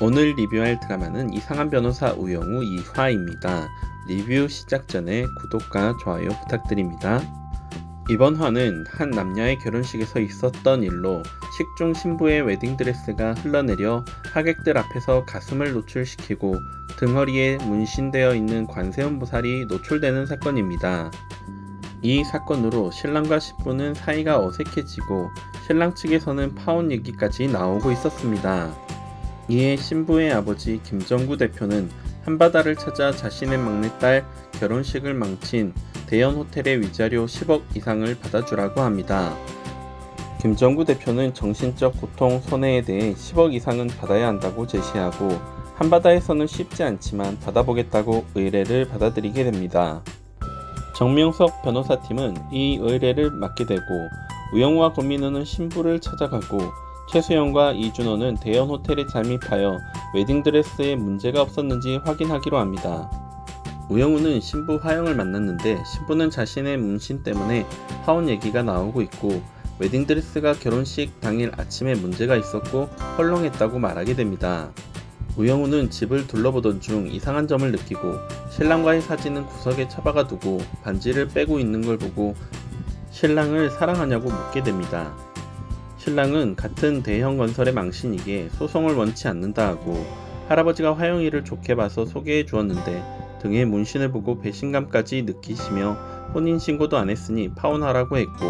오늘 리뷰할 드라마는 이상한 변호사 우영우 2화입니다. 리뷰 시작 전에 구독과 좋아요 부탁드립니다. 이번 화는 한 남녀의 결혼식에서 있었던 일로 식중 신부의 웨딩드레스가 흘러내려 하객들 앞에서 가슴을 노출시키고 등허리에 문신되어 있는 관세음보살이 노출되는 사건입니다. 이 사건으로 신랑과 신부는 사이가 어색해지고 신랑 측에서는 파혼 얘기까지 나오고 있었습니다. 이에 신부의 아버지 김정구 대표는 한바다를 찾아 자신의 막내딸 결혼식을 망친 대연 호텔의 위자료 10억 이상을 받아주라고 합니다. 김정구 대표는 정신적 고통, 손해에 대해 10억 이상은 받아야 한다고 제시하고 한바다에서는 쉽지 않지만 받아보겠다고 의뢰를 받아들이게 됩니다. 정명석 변호사팀은 이 의뢰를 맡게 되고 우영우와 권민우는 신부를 찾아가고 최수연과 이준호는 대연 호텔에 잠입하여 웨딩드레스에 문제가 없었는지 확인하기로 합니다. 우영우는 신부 화영을 만났는데 신부는 자신의 문신 때문에 파혼 얘기가 나오고 있고 웨딩드레스가 결혼식 당일 아침에 문제가 있었고 헐렁했다고 말하게 됩니다. 우영우는 집을 둘러보던 중 이상한 점을 느끼고 신랑과의 사진은 구석에 처박아 두고 반지를 빼고 있는 걸 보고 신랑을 사랑하냐고 묻게 됩니다. 신랑은 같은 대형 건설의 망신이기에 소송을 원치 않는다 하고 할아버지가 화영이를 좋게 봐서 소개해 주었는데 등에 문신을 보고 배신감까지 느끼시며 혼인신고도 안 했으니 파혼하라고 했고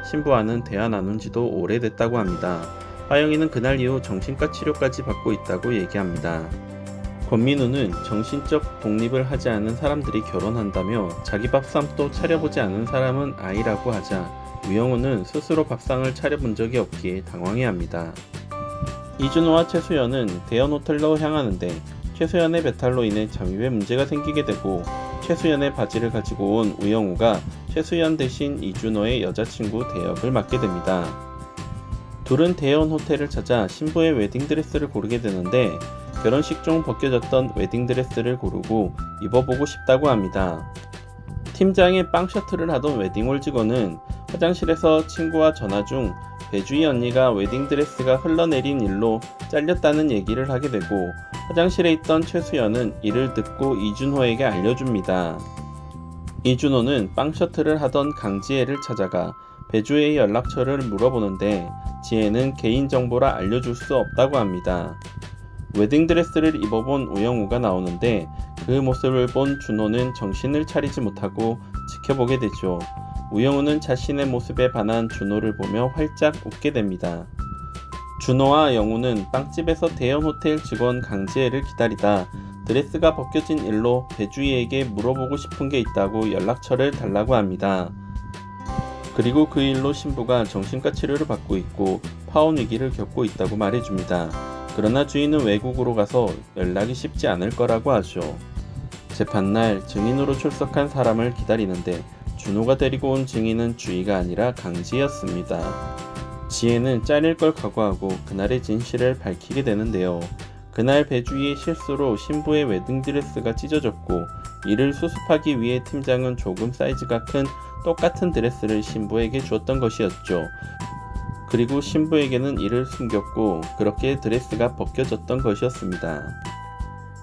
신부와는 대화 나눈 지도 오래됐다고 합니다. 화영이는 그날 이후 정신과 치료까지 받고 있다고 얘기합니다. 권민우는 정신적 독립을 하지 않은 사람들이 결혼한다며 자기 밥상도 차려보지 않은 사람은 아이라고 하자 우영우는 스스로 밥상을 차려본 적이 없기에 당황해합니다. 이준호와 최수연은 대연 호텔로 향하는데 최수연의 배탈로 인해 잠입에 문제가 생기게 되고 최수연의 바지를 가지고 온 우영우가 최수연 대신 이준호의 여자친구 대역을 맡게 됩니다. 둘은 대연 호텔을 찾아 신부의 웨딩드레스를 고르게 되는데 결혼식 중 벗겨졌던 웨딩드레스를 고르고 입어보고 싶다고 합니다. 팀장의 빵 셔틀을 하던 웨딩홀 직원은 화장실에서 친구와 전화 중 배주희 언니가 웨딩드레스가 흘러내린 일로 잘렸다는 얘기를 하게 되고 화장실에 있던 최수연은 이를 듣고 이준호에게 알려줍니다. 이준호는 빵 셔틀을 하던 강지혜를 찾아가 배주혜의 연락처를 물어보는데 지혜는 개인정보라 알려줄 수 없다고 합니다. 웨딩드레스를 입어본 우영우가 나오는데 그 모습을 본 준호는 정신을 차리지 못하고 지켜보게 되죠. 우영우는 자신의 모습에 반한 준호를 보며 활짝 웃게 됩니다. 준호와 영우는 빵집에서 대연 호텔 직원 강지혜를 기다리다 드레스가 벗겨진 일로 배주희에게 물어보고 싶은 게 있다고 연락처를 달라고 합니다. 그리고 그 일로 신부가 정신과 치료를 받고 있고 파혼 위기를 겪고 있다고 말해줍니다. 그러나 주인은 외국으로 가서 연락이 쉽지 않을 거라고 하죠. 재판날 증인으로 출석한 사람을 기다리는데 준호가 데리고 온 증인은 주희가 아니라 강지혜였습니다. 지혜는 잘릴 걸 각오하고 그날의 진실을 밝히게 되는데요. 그날 배주희의 실수로 신부의 웨딩드레스가 찢어졌고 이를 수습하기 위해 팀장은 조금 사이즈가 큰 똑같은 드레스를 신부에게 주었던 것이었죠. 그리고 신부에게는 이를 숨겼고 그렇게 드레스가 벗겨졌던 것이었습니다.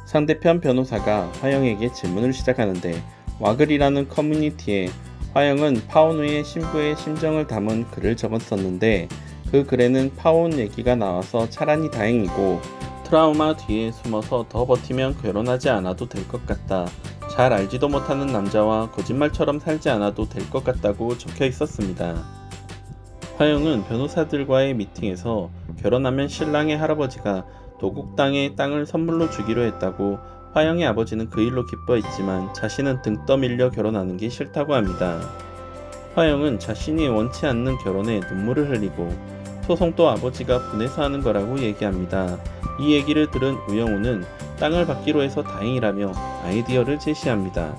상대편 변호사가 화영에게 질문을 시작하는데 와글이라는 커뮤니티에 화영은 파혼 후에 신부의 심정을 담은 글을 적었었는데 그 글에는 파혼 얘기가 나와서 차라리 다행이고 트라우마 뒤에 숨어서 더 버티면 결혼하지 않아도 될 것 같다. 잘 알지도 못하는 남자와 거짓말처럼 살지 않아도 될 것 같다고 적혀 있었습니다. 화영은 변호사들과의 미팅에서 결혼하면 신랑의 할아버지가 도곡 땅에 땅을 선물로 주기로 했다고 화영의 아버지는 그 일로 기뻐했지만 자신은 등 떠밀려 결혼하는 게 싫다고 합니다. 화영은 자신이 원치 않는 결혼에 눈물을 흘리고 소송도 아버지가 분해서 하는 거라고 얘기합니다. 이 얘기를 들은 우영우는 땅을 받기로 해서 다행이라며 아이디어를 제시합니다.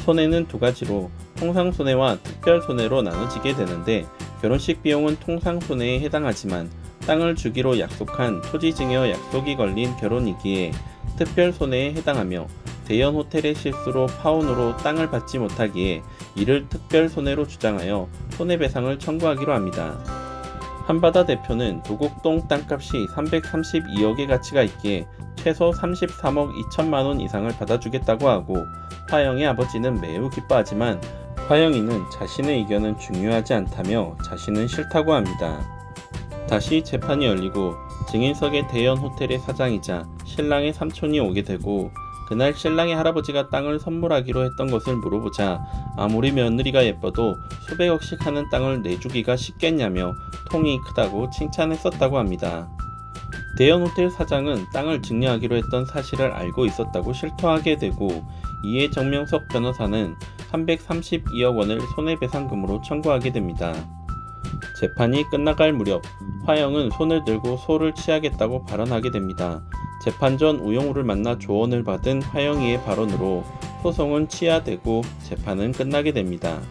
손해는 두 가지로 통상손해와 특별손해로 나눠지게 되는데 결혼식 비용은 통상손해에 해당하지만 땅을 주기로 약속한 토지증여 약속이 걸린 결혼이기에 특별손해에 해당하며 대연 호텔의 실수로 파혼으로 땅을 받지 못하기에 이를 특별손해로 주장하여 손해배상을 청구하기로 합니다. 한바다 대표는 도곡동 땅값이 332억의 가치가 있기에 최소 33억 2천만 원 이상을 받아주겠다고 하고, 화영의 아버지는 매우 기뻐하지만 화영이는 자신의 의견은 중요하지 않다며 자신은 싫다고 합니다. 다시 재판이 열리고 증인석에 대연 호텔의 사장이자 신랑의 삼촌이 오게 되고, 그날 신랑의 할아버지가 땅을 선물하기로 했던 것을 물어보자 아무리 며느리가 예뻐도 수백억씩 하는 땅을 내주기가 쉽겠냐며 통이 크다고 칭찬했었다고 합니다. 대연 호텔 사장은 땅을 증여하기로 했던 사실을 알고 있었다고 실토하게 되고, 이에 정명석 변호사는 332억 원을 손해배상금으로 청구하게 됩니다. 재판이 끝나갈 무렵 화영은 손을 들고 소를 취하겠다고 발언하게 됩니다. 재판 전 우영우를 만나 조언을 받은 화영이의 발언으로 소송은 취하되고 재판은 끝나게 됩니다.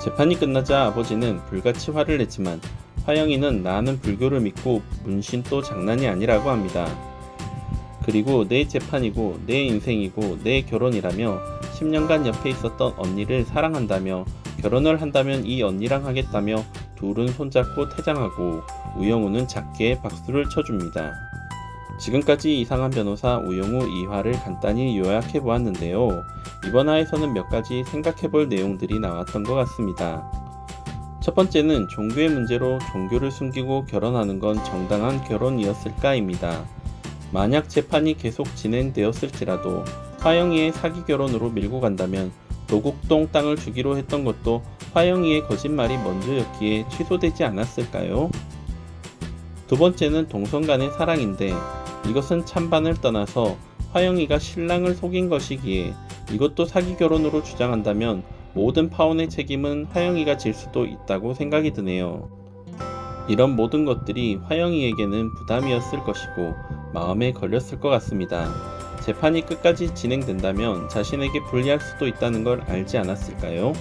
재판이 끝나자 아버지는 불같이 화를 냈지만 화영이는 나는 불교를 믿고 문신도 장난이 아니라고 합니다. 그리고 내 재판이고 내 인생이고 내 결혼이라며 10년간 옆에 있었던 언니를 사랑한다며 결혼을 한다면 이 언니랑 하겠다며 둘은 손잡고 퇴장하고 우영우는 작게 박수를 쳐줍니다. 지금까지 이상한 변호사 우영우 2화를 간단히 요약해 보았는데요. 이번 화에서는 몇 가지 생각해 볼 내용들이 나왔던 것 같습니다. 첫 번째는 종교의 문제로 종교를 숨기고 결혼하는 건 정당한 결혼이었을까입니다. 만약 재판이 계속 진행되었을지라도 화영이의 사기 결혼으로 밀고 간다면 도곡동 땅을 주기로 했던 것도 화영이의 거짓말이 먼저였기에 취소되지 않았을까요? 두 번째는 동성 간의 사랑인데 이것은 찬반을 떠나서 화영이가 신랑을 속인 것이기에 이것도 사기 결혼으로 주장한다면 모든 파혼의 책임은 화영이가 질 수도 있다고 생각이 드네요. 이런 모든 것들이 화영이에게는 부담이었을 것이고 마음에 걸렸을 것 같습니다. 재판이 끝까지 진행된다면 자신에게 불리할 수도 있다는 걸 알지 않았을까요?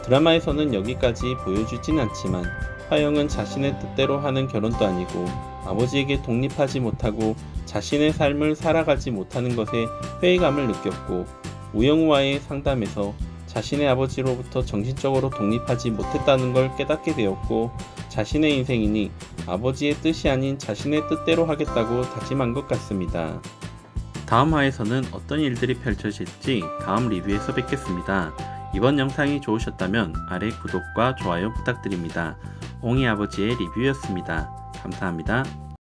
드라마에서는 여기까지 보여주진 않지만 화영은 자신의 뜻대로 하는 결혼도 아니고 아버지에게 독립하지 못하고 자신의 삶을 살아가지 못하는 것에 회의감을 느꼈고, 우영우와의 상담에서 자신의 아버지로부터 정신적으로 독립하지 못했다는 걸 깨닫게 되었고, 자신의 인생이니 아버지의 뜻이 아닌 자신의 뜻대로 하겠다고 다짐한 것 같습니다. 다음 화에서는 어떤 일들이 펼쳐질지 다음 리뷰에서 뵙겠습니다. 이번 영상이 좋으셨다면 아래 구독과 좋아요 부탁드립니다. 옹이 아버지의 리뷰였습니다. 감사합니다.